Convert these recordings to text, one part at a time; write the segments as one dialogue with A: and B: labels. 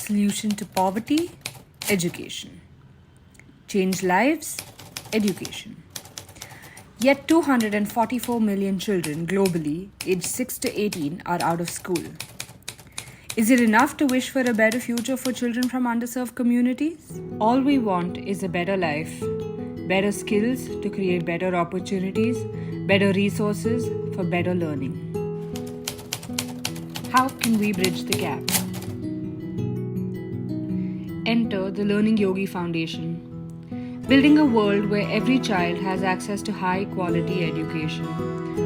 A: Solution to poverty, education. Change lives, education. Yet 244 million children globally, aged 6 to 18, are out of school. Is it enough to wish for a better future for children from underserved communities? All we want is a better life, better skills to create better opportunities, better resources for better learning. How can we bridge the gap? Enter the Learning Yogi Foundation, building a world where every child has access to high quality education,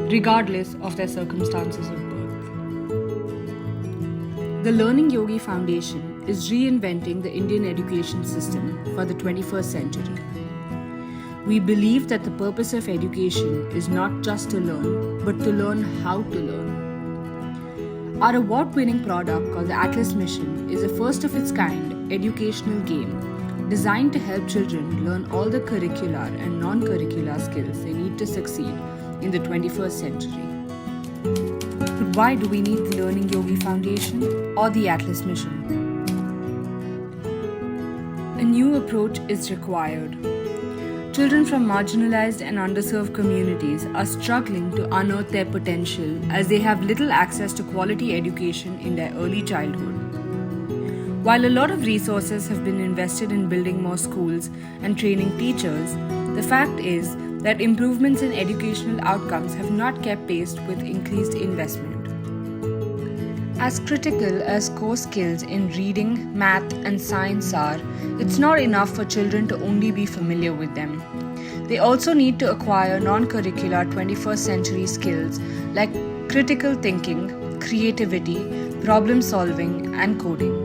A: regardless of their circumstances of birth. The Learning Yogi Foundation is reinventing the Indian education system for the 21st century. We believe that the purpose of education is not just to learn, but to learn how to learn. Our award-winning product called the Atlas Mission is a first of its kind educational game designed to help children learn all the curricular and non-curricular skills they need to succeed in the 21st century. But why do we need the Learning Yogi Foundation or the Atlas Mission? A new approach is required. Children from marginalized and underserved communities are struggling to unearth their potential as they have little access to quality education in their early childhood. While a lot of resources have been invested in building more schools and training teachers, the fact is that improvements in educational outcomes have not kept pace with increased investment. As critical as core skills in reading, math, and science are, it's not enough for children to only be familiar with them. They also need to acquire non-curricular 21st century skills like critical thinking, creativity, problem solving, and coding.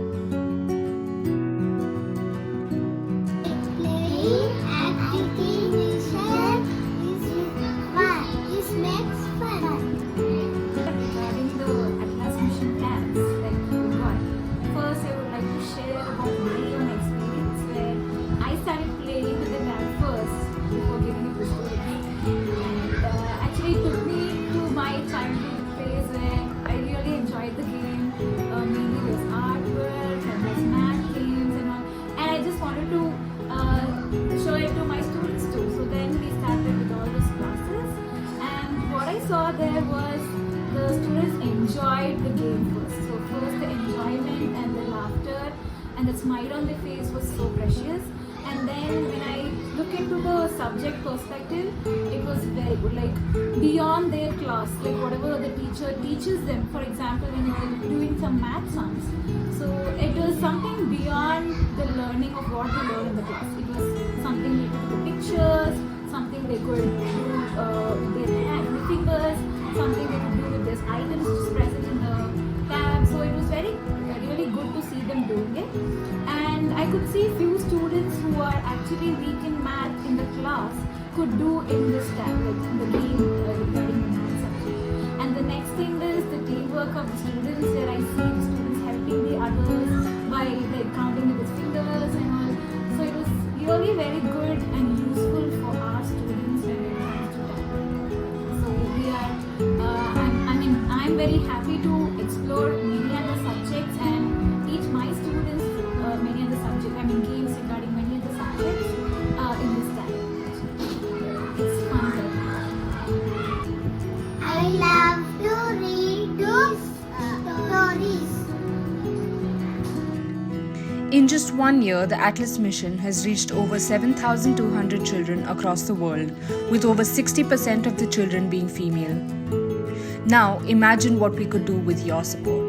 B: There was the students enjoyed the game first. So first the enjoyment and the laughter and the smile on their face was so precious. And then when I look into the subject perspective, it was very good, like beyond their class, like whatever the teacher teaches them. For example, when they were doing some math sums, so it was something beyond the learning of what they learn in the class. It was something related to the pictures, something they could do with their hands, with fingers, something they could do with these items just present in the tab. So it was really good to see them doing it. And I could see few students who are actually weak in math in the class could do in this tab, like in the game regarding the math subject. And the next thing is the teamwork of the students, where I see the students helping the others by like counting with his fingers and all. So it was really very good and useful for our students when it comes to that. So we are, I'm very happy to explore many other subjects and teach my students many other subjects. Games regarding many other subjects in this time. It's fun.
C: I love to read stories.
A: In just 1 year, the Atlas Mission has reached over 7,200 children across the world, with over 60% of the children being female. Now, imagine what we could do with your support.